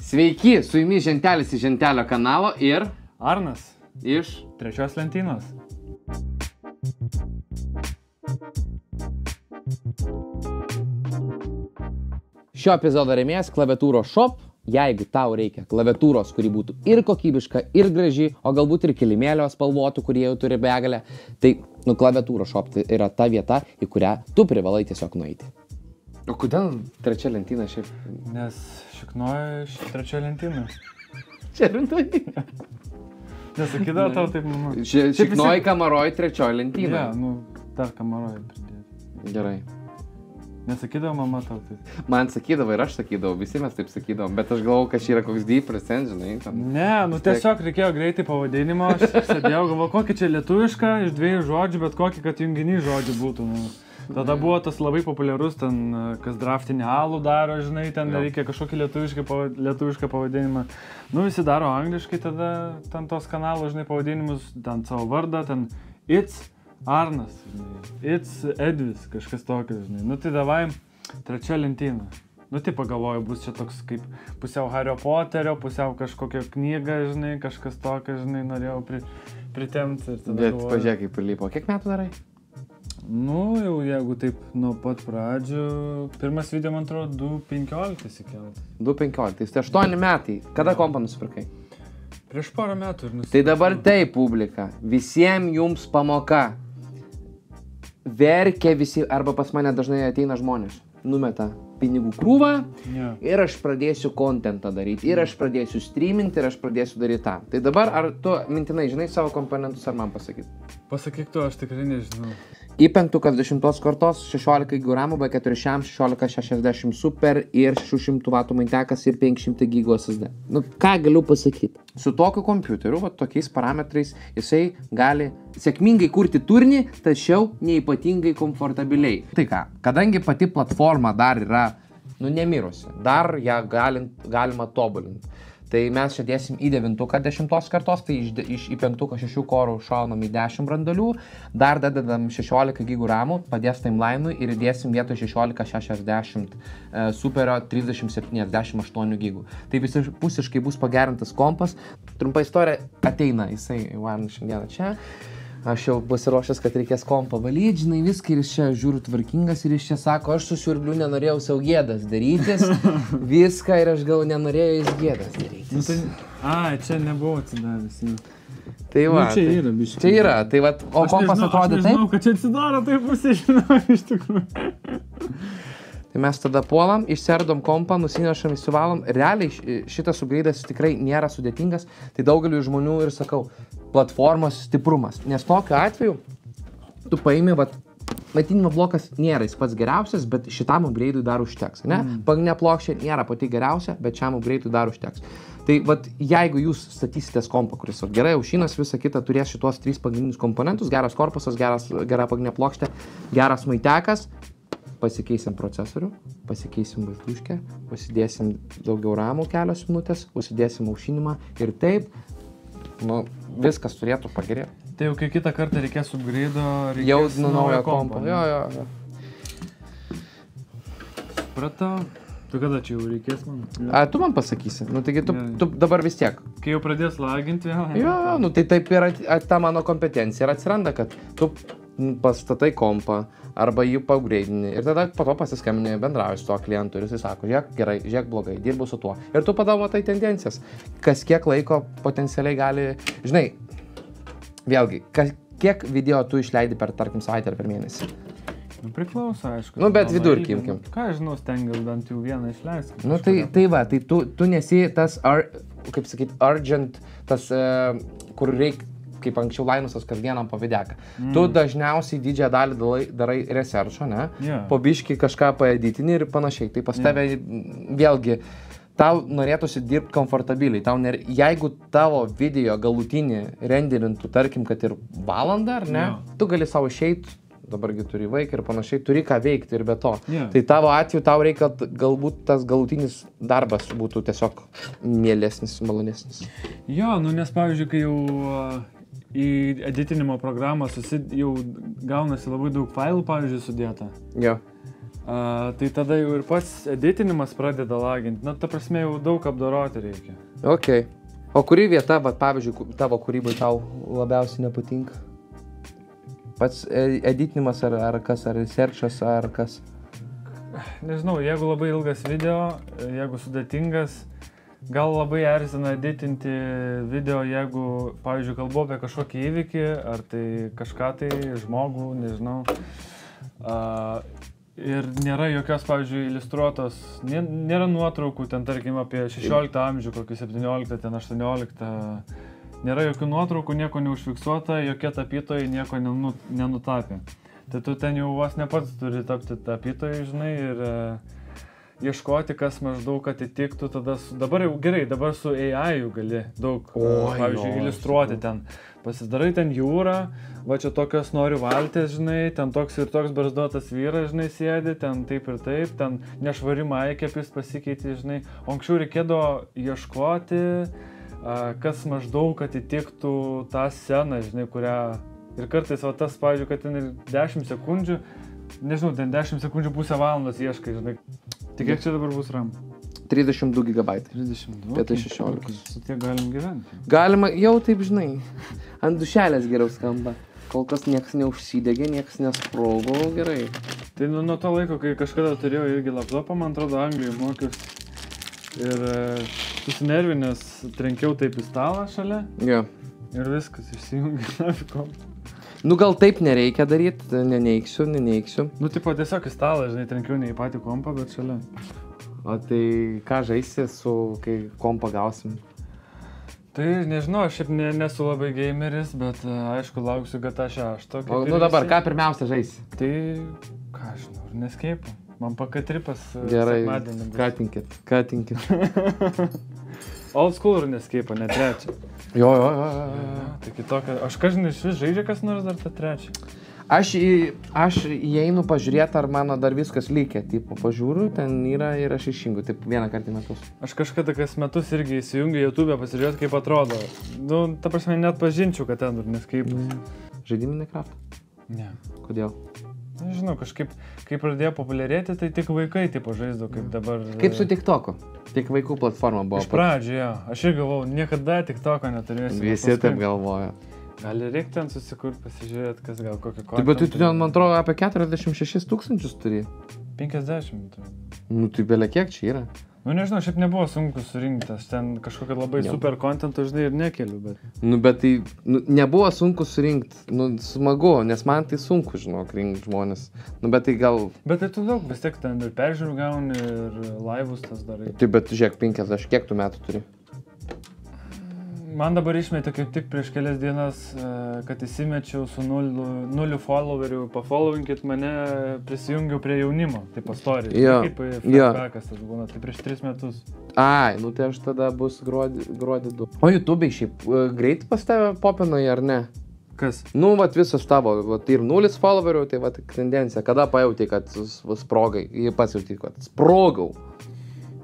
Sveiki, su jumis Žentelis iš Žentelio kanalo ir Arnas iš trečios lentynos. šio epizodo rėmėjas Klaviatūros Shop. Jeigu tau reikia klaviatūros, kuri būtų ir kokybiška, ir graži, o galbūt ir kilimėlio spalvotų, kurie jau turi begalę, tai Klaviatūros Shop tai yra ta vieta, į kurią tu privalai tiesiog nueiti. O kodėl trečia lentyna šiaip? Nes šiknoja trečia lentyna. Čia rimtai. Nesakydavo tau taip, mama. Šiknoji kamaroj trečioji lentyna. Dar kamaroj pridėti. Gerai. Nesakydavo mama tau taip. Man sakydavo ir aš sakydavau, visi mes taip sakydavom, bet aš galvau, kad čia yra koks deep%, žinai. Ne, tiesiog reikėjo greitai pavadinimo, aš sėdėjau, galvoju, kokį čia lietuvišką iš 2 žodžių, bet kokį, kad junginys žodžių būtų. Tada buvo tas labai populiarus, ten, kas draftinį alų daro, žinai, ten reikia kažkokį lietuvišką pavadinimą. Visi daro angliškai, tada ten tos kanalo, žinai, pavadinimus, ten savo vardą, ten It's Arnas, žinai, It's Edvis, kažkas tokio, žinai. Tai davai trečia lentyna. Tai pagalvoju, bus čia toks kaip pusiau Hario Poterio, pusiau kažkokia knyga, žinai, kažkas tokio, žinai, norėjau pritemti. Bet pažiūrėk, kaip lipo. Kiek metų darai? Jau jeigu taip nuo pat pradžių, pirmas video, man atrodo, 2015 įsikelt. 2015, tai 8 metai. Kada kompą nusipirkai? Prieš porą metų ir nusipirkai. Tai dabar taip, publika, visiems jums pamoka. Verkia visi, arba pas mane dažnai ateina žmonės, numeta pinigų krūvą ir aš pradėsiu kontentą daryti, ir aš pradėsiu streaminti, ir aš pradėsiu daryti tą. Tai dabar, ar tu mintinai žinai savo komponentus, ar man pasakyt? Pasakyk tu, aš tikrai nežinau. i5 10 kartos, 16 gramų, B4 1660 super ir 600 W maintekas ir 500 GB SSD. Ką galiu pasakyti? Su tokiu kompiuteriu, tokiais parametrais, jisai gali sėkmingai kurti turinį, tačiau neypatingai komfortabiliai. Tai ką, kadangi pati platforma dar yra, nemirusi, dar ją galima tobulinti. Tai mes čia dėsim į 9 10 kartos, tai iš i5 6 korų šaunam į 10 brandalių, dar dadedam 16 GB RAM, padės timeline'ui ir įdėsim vietoj 1660 superio 3078 GB. Tai visapusiškai bus pagerintas kompas. Trumpa istorija, ateina jisai man šiandieną čia. Aš jau pasiruošęs, kad reikės kompą valyti, žinai, viską ir jis čia žiūriu tvarkingas ir jis čia sako, aš su siurbliu nenorėjau savo gėdas darytis, viską ir aš gal nenorėjau jis gėdas darytis. Čia nebuvo atsidavęs. Tai va, čia yra biškai. Čia yra, tai va, o kompas atrodė taip? Aš nežinau, kad čia atsidaro, taip pusė žinau iš tikrųjų. Tai mes tada puolam, išsiardom kompą, nusinešam, įsivalom. Realiai šitas upgrade'as tikrai nėra sudėtingas, tai daugeliu žmonių ir sakau, platformos stiprumas. Nes tokiu atveju tu paimi, maitinimo blokas nėra jis pats geriausias, bet šitam upgrade'ui dar užteks. Pagrindinė plokštė nėra pati geriausia, bet šiam upgrade'ui dar užteks. Tai jeigu jūs statysitės kompą, kuris gerai aušinas, visą kitą turės šitos 3 pagrindinius komponentus, geras korpusas, gera pagrindinė plokštė, geras maitekas, pasikeisim procesorių, pasikeisim vaizduškę, pasidėsim daugiau ramų kelios minutės, užsidėsim aušinimą ir taip, viskas turėtų pagerėti. Tai jau kai kitą kartą reikės upgrade'o, reikės jau naujo kompo. Jo. Supratau. Tu kada čia jau reikės man? Tu man pasakysi. Taigi tu dabar vis tiek. Kai jau pradės laginti vėl. Jo, tai taip yra ta mano kompetencija ir atsiranda, kad tu pastatai kompą arba jį paupgrade'ini ir tada po to pasiskambini, bendrauji su tuo klientu ir jisai sako, žiūrėk gerai, žiūrėk blogai, dirbu su tuo. Ir tu padavo tai tendencijas. Kas kiek laiko potencialiai gali, žinai, vėlgi, kiek video tu išleidi per, tarkim, savaitę ar per mėnesį? Priklauso, aišku. Bet vidurkį imkim. Ką žinau, stengiuosi bent jau vieną išleisti. Tai tu nesi tas, kaip sakyt, urgent, tas, kur reikia, kaip anksčiau Lainusas kasdienam po videką. Tu dažniausiai didžiąją dalį darai researcho, ne? Po biškį kažką paeditini ir panašiai. Tai pas tave vėlgi, tau norėtųsi dirbti komfortabiliai. Jeigu tavo video galutinį renderintų, tarkim, kad ir valandą, ar ne? Tu gali savo išeiti, dabargi turi vaiką ir panašiai, turi ką veikti ir be to. Tai tavo atveju tau reikia, galbūt tas galutinis darbas būtų tiesiog mielesnis, malonesnis. Jo, nes pavyzdžiui, kai jau į editinimo programą jau gaunasi labai daug failų, pavyzdžiui, sudėta. Jo. Tai tada jau ir pats editinimas pradeda laginti. Na, ta prasme, jau daug apdoroti reikia. Ok. O kuri vieta, va, pavyzdžiui, tavo kūrybai tau labiausiai nepatinka? Pats editinimas ar kas, ar researchas, ar kas? Nežinau, jeigu labai ilgas video, jeigu sudėtingas, gal labai erzina editinti video, jeigu, pavyzdžiui, kalbu apie kažkokį įvykį, ar tai kažką tai, žmogų, nežinau. Ir nėra jokios, pavyzdžiui, iliustruotos, nėra nuotraukų, ten tarkim apie 16 amžių, kokį 17, ten 18. Nėra jokių nuotraukų, nieko neužfiksuota, jokie tapytojai nieko nenutapė. Tai tu ten jau vos ne pats turi tapti tapytojai, žinai, ir ieškoti, kas maždaug atitiktų tada dabar jau gerai, dabar su AI jau gali daug, pavyzdžiui, iliustruoti ten. Pasidarai ten jūrą, va čia tokios noriu valtės, žinai, ten toks ir toks barzdotas vyras, žinai, sėdi, ten taip ir taip, ten nešvari maikėpis pasikeitė, žinai. O anksčiau reikėdavo ieškoti, kas maždaug atitiktų tą sceną, žinai, kurią... Ir kartais, va tas, pavyzdžiui, kad ten ir 10 sekundžių, nežinau, ten 10 sekundžių pusę valandos ieškai, žinai. Tik kiek čia dabar bus RAM? 32 GB. 32? Vietoj 16. Su tiek galim gyventi. Galima, jau taip, žinai, ant dušelės geriau skamba. Kol kas niekas neužsidegė, niekas nesprogo, gerai. Tai nuo to laiko, kai kažkada turėjau irgi laptopą, man atrodo, Anglijoje mokiausi. Ir susinervinęs trenkiau taip į stalą šalia. Jo. Ir viskas išsijungė nafikom. Nu gal taip nereikia daryti, neneiksiu. Nu tipo tiesiog į stalą, žinai, trenkiau ne į patį kompą, bet šalia. O tai ką žaisi su, kai kompą gausim? Tai nežinau, aš šiaip nesu labai gameris, bet aišku lauksiu GTA 6. O nu dabar, ką pirmiausia žaisi? Tai, ką žinau, neskeipą. Man pakatripas sekmadienį. Gerai, katinkit. Old school ir neskeipą, ne trečią. Jo. Tai kitokia, aš kažin iš vis žaidžia kas nors dar tą trečią. Aš įeinu pažiūrėti, ar mano dar viskas lygia, tipo pažiūriu, ten yra ir aš išjungiu, taip vieną kartą į metus. Aš kažkada kas metus irgi įsijungiu YouTube pasižiūrėti, kaip atrodo. Nu, ta prasme, net pažinčiau, kad ten dar neskaipas. Žaidimai Minecraft? Ne. Kodėl? Nežinau, kažkaip, kai pradėjo populiarėti, tai tik vaikai tipo žaisdavo, kaip dabar... Kaip su TikToku? Tik vaikų platforma buvo. Iš pradžio, jo. Aš ir galvojau, niekada TikToko neturėsiu. Visi taip galvoja. Gali reikia ten susikurt, pasižiūrėti, kas gal kokį kontentą. Taip, bet tu ten, man atrodo, apie 46 000 turi. 50. Nu, tai belia kiek čia yra? Nu, nežinau, šiaip nebuvo sunku surinkti, aš ten kažkokią labai super kontentą, žinai, ir nekeliu, bet... Nu, bet tai nebuvo sunku surinkti, nu, smagu, nes man tai sunku, žinok, rinkti žmonės. Nu, bet tai gal... Bet tai tu daug, vis tiek ten ir peržiūrų gauni, ir laivus tas darai. Taip, bet žiūrėk, 50, kiek tu metų turi? Man dabar išmetė kaip tik prieš kelias dienas, kad įsimečiau su 0 followerių, pafollowinkit mane, prisijungiau prie jaunimo, tai pastoriai. Jo, kaip flashbackas tas būna, tai prieš 3 metus. Ai, nu tai aš tada bus gruodį 2. O YouTube'ai šiaip greit pas tave popinai, ar ne? Kas? Nu, vat visas tavo, vat ir 0 followerių, tai vat tendencija. Kada pajautai, kad sprogai? Jie pats jautai, kad sprogau.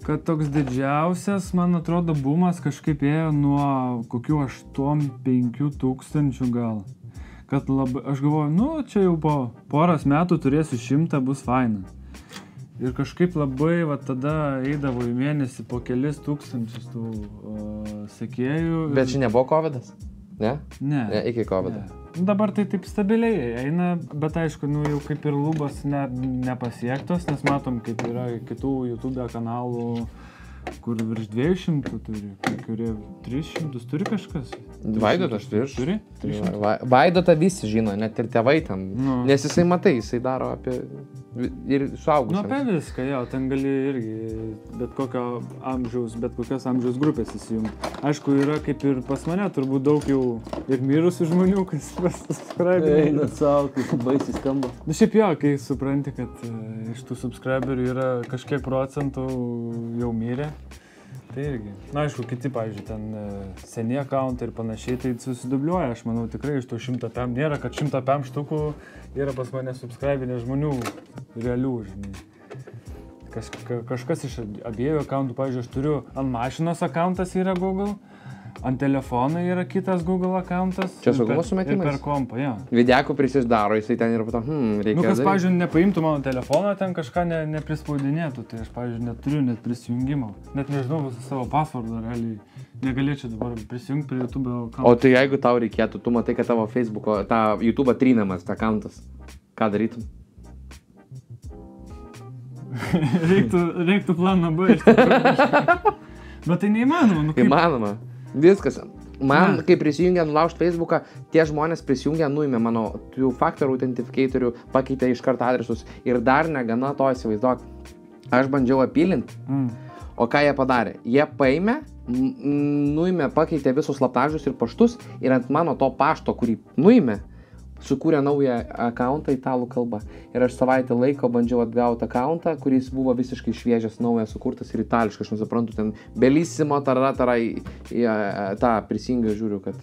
Kad toks didžiausias, man atrodo, bumas kažkaip ėjo nuo kokių 8-5 tūkstančių gal. Kad labai, aš galvoju, nu, čia jau po poros metų turėsiu 100, bus faina. Ir kažkaip labai, va, tada eidavo į mėnesį po kelis tūkstančius tų sekėjų. Bet čia nebuvo COVID'as? Ne? Ne. Iki COVID'o. Dabar tai taip stabiliai eina, bet aišku, nu jau kaip ir lubos nepasiektos, nes matom, kaip yra kitų YouTube kanalų, kur virš 200 turi, kai kurie 300 turi kažkas. Vaidotas turi? Vaidotą visi žino, net ir tėvai ten, nes jisai matai, jisai daro apie ir suaugusiams. Nu apie viską, jo, ten gali irgi bet kokios amžiaus grupės įsijungti. Aišku, yra kaip ir pas mane, turbūt daug jau ir mirusių žmonių, kas subscribe. Eina savo, kaip baisiai skamba. Nu šiaip jo, kai supranti, kad iš tų subscriberių yra kažkiek procentų jau mirė, tai irgi. Na aišku, kiti, pavyzdžiui, ten seni accountai ir panašiai, tai susidubliuoja, aš manau, tikrai iš tų 100 PM nėra, kad 100 PM štukų yra pas mane subscribinė žmonių realių, žinai. Kažkas iš abiejų accountų, pavyzdžiui, aš turiu ant mašinos accountas yra Google, Ant telefono yra kitas Google accountas. Čia saugumo sumetimais? Ir per kompą, jo. Videkų prisidaro, jisai ten ir pato, reikia. Nu, kas, pavyzdžiui, nepaimtų mano telefoną, ten kažką neprispaudinėtų, tai aš, pavyzdžiui, neturiu net prisijungimo. Net nežinau visą savo passwordą, realiai. Negalėčiau dabar prisijungti prie YouTube account'o. O tai jeigu tau reikėtų, tu matai, kad tavo Facebook'o, tą YouTube trinamas, tą account'as, ką darytum? reiktų planą B. Bet tai neįmanoma, nu kaip? Įmanoma. Viskas. Man, kai prisijungia nulaužt Facebooką, tie žmonės prisijungia, nuėmė mano two-factor authenticatorių, pakeitė iš karto adresus ir dar negana to įsivaizduok. Aš bandžiau apylinti, o ką jie padarė? Jie paėmė, nuėmė, pakeitė visus slaptažodžius ir paštus ir ant mano to pašto, kurį nuėmė, sukūrė naują accountą italų kalbą. Ir aš savaitę laiko bandžiau atgauti accountą, kuris buvo visiškai šviežias, naujas sukurtas ir itališkai, aš nesuprantu, ten belissimo tarai, tą prisijungiau, žiūriu, kad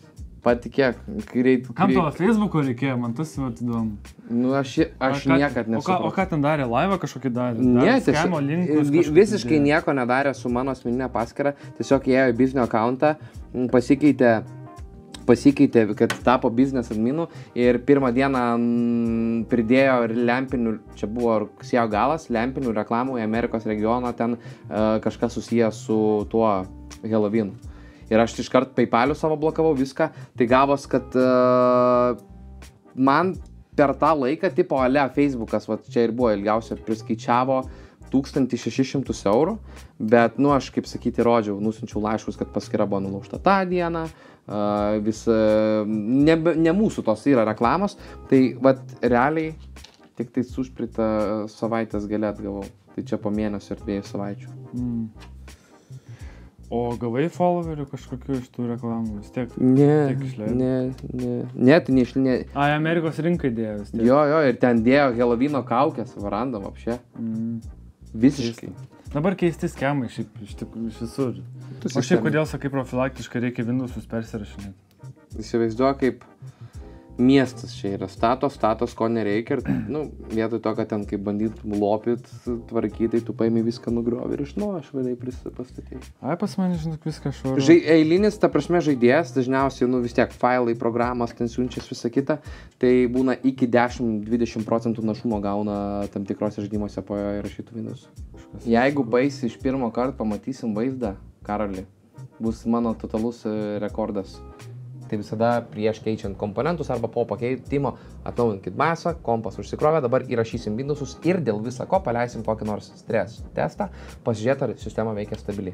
patikėk, greit. Kam to Facebook'o reikėjo, man tas įdomu. Nu, aš niekad nesuprantu. O ką ten darė, laivą kažkokį darė? Ne, tiesiog visiškai nieko nedarė su mano asmeninė paskyra, tiesiog ėjo į biznio accountą, pasikeitė, kad tapo business adminu ir pirmą dieną pridėjo ir lempinių, čia buvo rugsėjo galas, lempinių reklamų į Amerikos regioną, ten kažkas susijęs su tuo Halloweenu. Ir aš iškart PayPal'u savo blokavau viską, tai gavos, kad man per tą laiką, tipo Facebook'as, va čia ir buvo ilgiausia, priskaičiavo 1600 eurų, bet, nu, aš, kaip sakyti, rodžiau, nusinčiau laiškus, kad paskyra buvo nulaužta tą dieną, ne mūsų tos yra reklamos, tai, vat, realiai, tik tai užpritą savaitės gale atgavau, tai čia po mėnesio ir 2 savaičių. O gavai followerių kažkokių iš tų reklamų, vis tiek? Ne, tai neišlinė. Ai, Amerikos rinkai dėjo vis tiek. Jo, ir ten dėjo Halloweeno kaukės, varandam apšė. Visiškai. Dabar keisti skemai iš visur. O šiaip kodėl sakai profilaktiškai reikia Windows'us persirašinėti? Įsivaizduoju, kaip miestas čia yra statos, ko nereikia ir, nu, vietoj to, kad ten kaip bandyt lopyt, tvarkyti, tu paimi viską nugriovį ir iš naujo švariai pastatyti. Ai, pas mane, žinok, viską švaru. Eilinis, ta prasme, žaidėjas, dažniausiai, nu, vis tiek failai, programos, ten siunčias visą kitą, tai būna iki 10-20% našumo gauna tam tikrose žaidimuose po įrašytų Windows. Jeigu baisi iš pirmo karto pamatysim vaizdą, Karoli, bus mano totalus rekordas. Tai visada prieš keičiant komponentus arba po pakeitimo atnaujinkit masą, kompas užsikrovė, dabar įrašysim Windows'us ir dėl viso ko paleisim kokį nors stres testą, pasižiūrėti, ar sistema veikia stabiliai.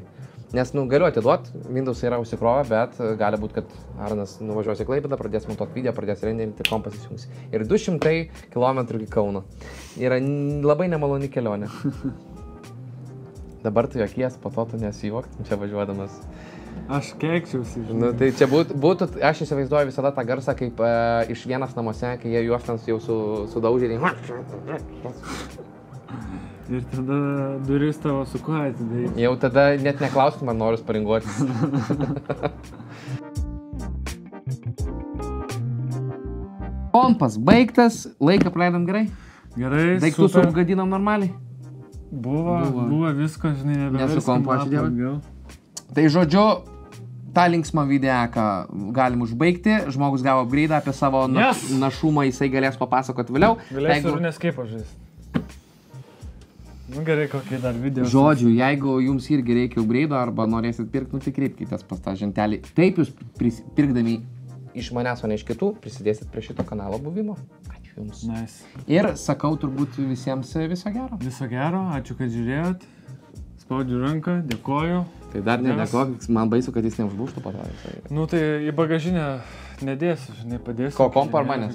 Nes, nu, galiu atiduoti, Windows yra užsikrovę, bet gali būti, kad Arnas nuvažiuos į Klaipėdą, pradės montuoti video, pradės renderinti ir kompas įsijungs. Ir 200 km iki Kauno. Yra labai nemaloni kelionė. Dabar tu jokies, po to tu nesijuok, čia važiuodamas. Aš keikčiausi, žinai. Nu, tai čia būtų, aš įsivaizduoju visada tą garsą, kaip iš vienas namuose, kai jie juos ten jau sudaužė. Ir tada duris tavo su kuo atidėjai. Jau tada net neklaustum, ar noriu sparinguoti. Kompas baigtas, laiką praleidom gerai? Gerai, daiktus apgadinom normaliai? Buvo visko, žinai, nesu kompo, aš dėjau. Tai žodžiu, tą linksmą videoką galim užbaigti. Žmogus gavo upgrade'ą apie savo našumą, jisai galės papasakoti vėliau. Galėsiu ir neskaipo žaisti. Nu gerai, kokį dar video. Žodžiu, jeigu jums irgi reikia upgrade'o arba norėsit pirkti, nu tai kreipkitės pas tą žentelį. Taip jūs pirkdami iš manęs, o ne iš kitų, prisidėsit prie šito kanalo buvimo. Ačiū jums. Nice. Ir sakau turbūt visiems viso gero. Viso gero, ačiū, kad žiūrėjot. Spaudžiu ranką, dėkoju. Tai dar nedėkok, man baisu, kad jis neužlūžtų po to. Nu tai į bagažinę nedėsiu, žinai, padėsiu. Ko, kompo ar manęs?